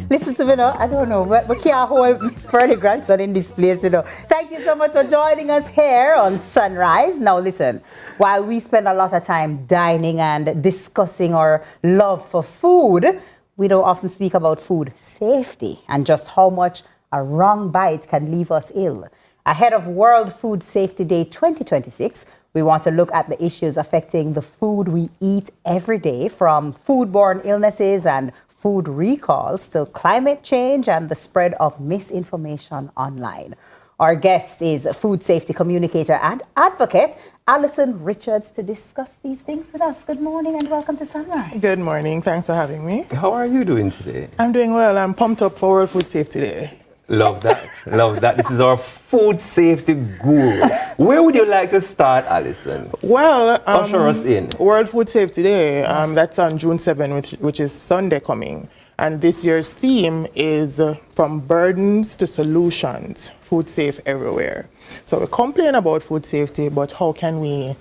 Listen to me now, I don't know, we can't hold Miss Pearly grandson in this place, you know. Thank you so much for joining us here on Sunrise. Now listen, while we spend a lot of time dining and discussing our love for food, we don't often speak about food safety and just how much a wrong bite can leave us ill. Ahead of World Food Safety Day 2026, we want to look at the issues affecting the food we eat every day, from foodborne illnesses and food recalls to climate change and the spread of misinformation online. Our guest is food safety communicator and advocate Alison Richards to discuss these things with us. Good morning and welcome to Sunrise. Good morning. Thanks for having me. How are you doing today? I'm doing well. I'm pumped up for World Food Safety Day. Love that. Love that. This is our food safety guru. Where would you like to start, Alison? Well, usher us in. World Food Safety Day, that's on June 7, which is Sunday coming. And this year's theme is from burdens to solutions, food safe everywhere. So we complain about food safety, but how can we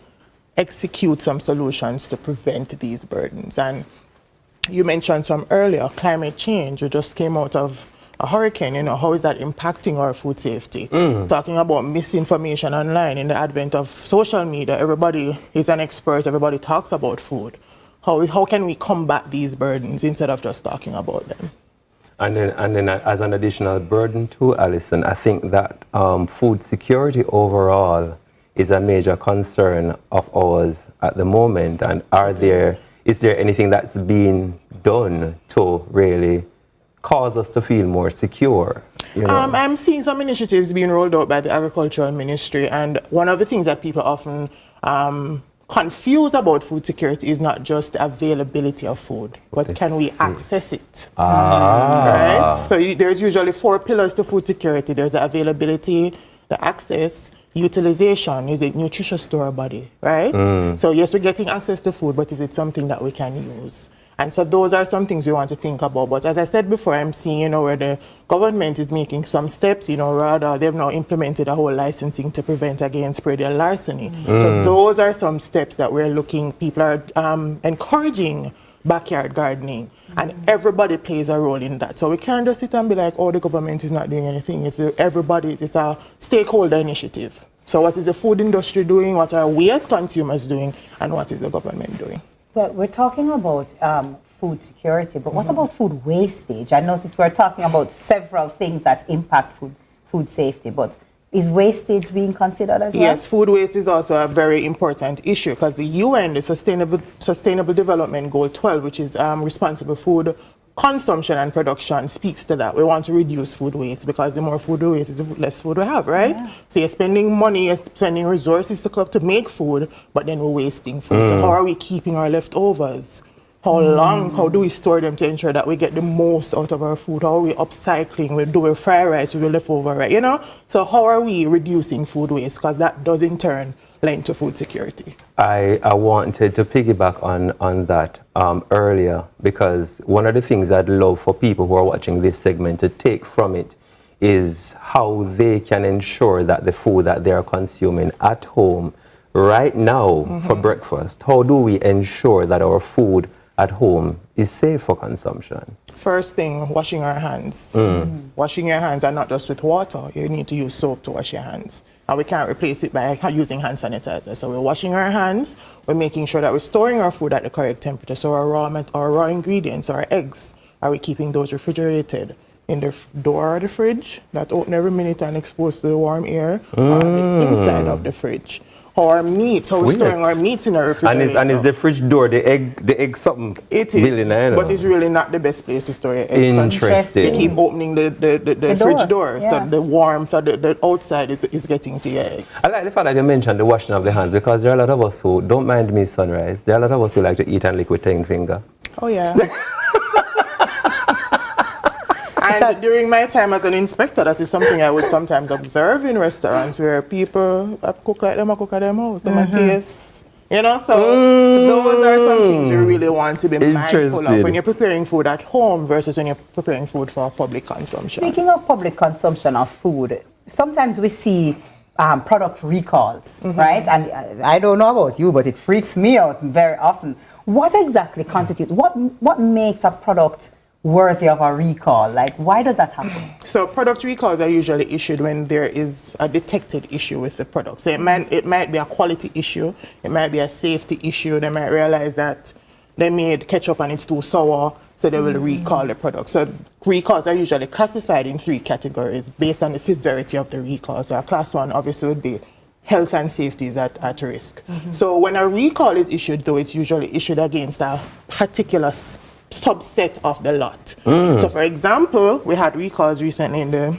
execute some solutions to prevent these burdens? And you mentioned some earlier, climate change. You just came out of a hurricane, you know, how is that impacting our food safety? Talking about misinformation online in the advent of social media, everybody is an expert, everybody talks about food. How can we combat these burdens instead of just talking about them? And then as an additional burden too, Alison, I think that food security overall is a major concern of ours at the moment. And is there anything that's being done to really cause us to feel more secure? You know? I'm seeing some initiatives being rolled out by the Agricultural Ministry, and one of the things that people often confuse about food security is not just the availability of food, but can we access it? Right? So there's usually 4 pillars to food security. There's the availability, the access, utilization. Is it nutritious to our body, right? So yes, we're getting access to food, but is it something that we can use? And so those are some things we want to think about. But as I said before, I'm seeing, you know, where the government is making some steps, you know, rather they've now implemented a whole licensing to prevent against spreading larceny. So those are some steps that we're looking, people are encouraging backyard gardening, and everybody plays a role in that. So we can't just sit and be like, oh, the government is not doing anything. It's everybody, it's a stakeholder initiative. So what is the food industry doing? What are we as consumers doing? And what is the government doing? Well, we're talking about food security, but what about food wastage? I noticed we're talking about several things that impact food safety, but is wastage being considered as well? Yes, food waste is also a very important issue because the UN, the Sustainable Development Goal 12, which is responsible food consumption and production, speaks to that. We want to reduce food waste because the more food we waste, the less food we have, right? Yeah. So you're spending money, you're spending resources to make food, but then we're wasting food. So how are we keeping our leftovers? How do we store them to ensure that we get the most out of our food? How are we upcycling? We do a fried rice with the leftover, right? You know? So how are we reducing food waste? Because that does in turn link to food security. I wanted to piggyback on that earlier, because one of the things I'd love for people who are watching this segment to take from it is how they can ensure that the food that they are consuming at home right now for breakfast, how do we ensure that our food at home is safe for consumption? First thing, washing our hands. Washing your hands, and not just with water. You need to use soap to wash your hands. And we can't replace it by using hand sanitizer. So we're washing our hands, we're making sure that we're storing our food at the correct temperature. So our raw ingredients, our eggs, are we keeping those refrigerated in the door of the fridge, that open every minute and exposed to the warm air, or the inside of the fridge? Our meat, how we're storing our meats in our refrigerator. And is the fridge door, the egg something? It is, but it's really not the best place to store your eggs. Interesting. You keep opening the fridge door, so the warmth of the outside is getting to your eggs. I like the fact that you mentioned the washing of the hands, because there are a lot of us who, don't mind me, Sunrise, there are a lot of us who like to eat and lick with 10 finger. Oh yeah. And during my time as an inspector, that is something I would sometimes observe in restaurants where people cook like them, cook at their house, them taste, you know, so those are some things you really want to be mindful of when you're preparing food at home versus when you're preparing food for public consumption. Speaking of public consumption of food, sometimes we see product recalls, right? And I don't know about you, but it freaks me out very often. What exactly constitutes, what makes a product worthy of a recall? Like, why does that happen? So product recalls are usually issued when there is a detected issue with the product. So it might be a quality issue, it might be a safety issue. They might realize that they made ketchup and it's too sour, so they will recall the product. So recalls are usually classified in 3 categories based on the severity of the recall. So a class 1 obviously would be health and safety is at risk. So when a recall is issued, though, it's usually issued against a particular subset of the lot. So for example, we had recalls recently in the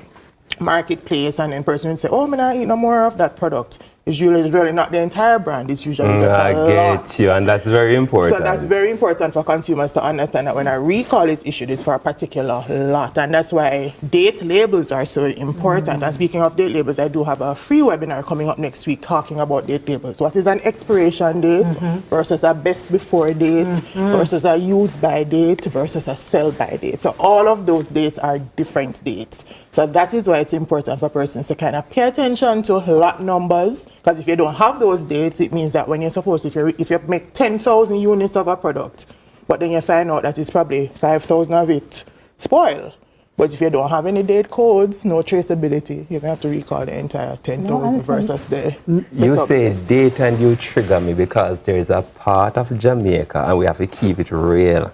marketplace, and then person would say, oh, I'm not eat no more of that product. It's usually not the entire brand, it's usually just a lot. I get you, and that's very important. So that's very important for consumers to understand that when a recall is issued, it's for a particular lot, and that's why date labels are so important. And speaking of date labels, I do have a free webinar coming up next week talking about date labels. What is an expiration date versus a best before date versus a use by date versus a sell by date. So all of those dates are different dates. So that is why it's important for persons to kind of pay attention to lot numbers, because if you don't have those dates, it means that when you're supposed to, if you make 10,000 units of a product, but then you find out that it's probably 5,000 of it spoil. But if you don't have any date codes, no traceability, you're going to have to recall the entire 10,000 versus the You say subset. date and you trigger me because there's a part of Jamaica, and we have to keep it real.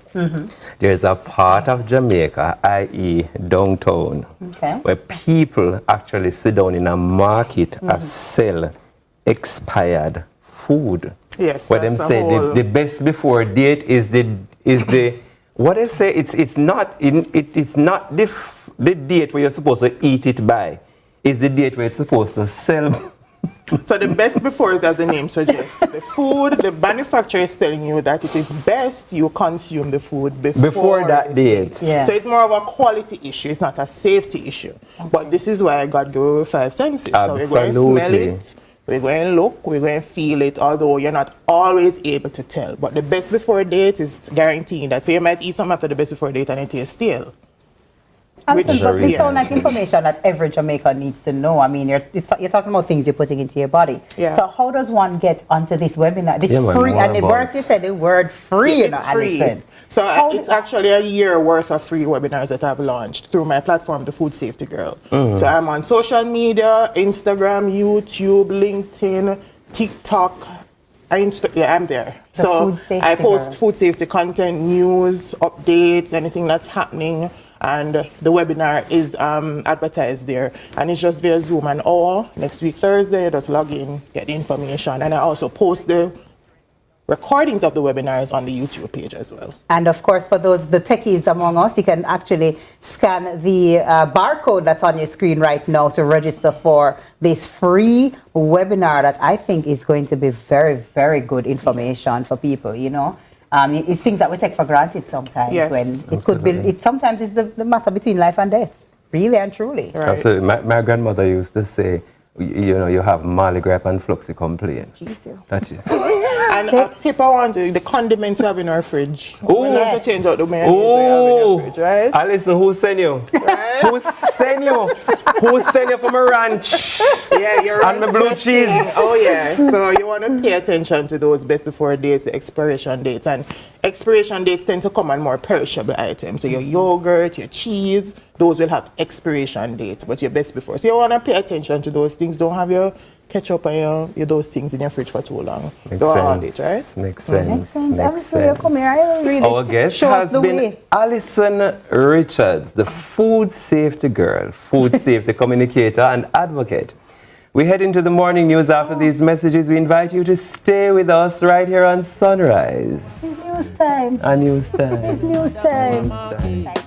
There's a part of Jamaica, i.e. downtown, where people actually sit down in a market and sell expired food. Yes, Where them say the best before date is the what they say, it's not the date where you're supposed to eat it by. It's the date where it's supposed to sell. So the best before is, as the name suggests, the food, the manufacturer is telling you that it is best you consume the food before that date. Yeah. So it's more of a quality issue, it's not a safety issue. But this is why God gave us 5 senses. Absolutely. So we're going to smell it, we're going to look, we're going to feel it, although you're not always able to tell. But the best before date is guaranteeing that. So you might eat something after the best before date and it tastes stale. But this sounds like information that every Jamaican needs to know. I mean, you're talking about things you're putting into your body. Yeah. So how does one get onto this webinar? This free, more and the words you said, the word free, It's free. Alison. So it's actually a year worth of free webinars that I've launched through my platform, The Food Safety Girl. So I'm on social media, Instagram, YouTube, LinkedIn, TikTok. I'm there. So I post food safety content, news, updates, anything that's happening. And the webinar is advertised there, and it's just via Zoom. An hour next week Thursday, just log in, get the information, and I also post the recordings of the webinars on the YouTube page as well. And of course, for those the techies among us, you can actually scan the barcode that's on your screen right now to register for this free webinar that I think is going to be very, very good information for people. You know. It's things that we take for granted sometimes. Yes, when it could be, sometimes it's the matter between life and death, really and truly. Right. Absolutely. My grandmother used to say, you have Marley grape and Fluxy complain. Jeez, That's it. And a tip I want to, the condiments we have in our fridge. Oh, we have to change out the mayonnaise we have in our fridge, right? Alison, who sent you? Right? Who sent you? Who sent you from a ranch? Yeah, you're And the blue cheese. Oh yeah. So you want to pay attention to those best before dates, the expiration dates, and expiration dates tend to come on more perishable items. So your yogurt, your cheese, those will have expiration dates, but your best before. So you want to pay attention to those things. Don't have your ketchup and your those things in your fridge for too long. Makes Don't sense. Audit, right? Makes sense. Makes sense. Makes Alison, you come sense. here. I really Our guest show us has the been way. Alison Richards, the food safety girl, food safety communicator and advocate. We head into the morning news after these messages. We invite you to stay with us right here on Sunrise. It's news time. A news time. It's news time.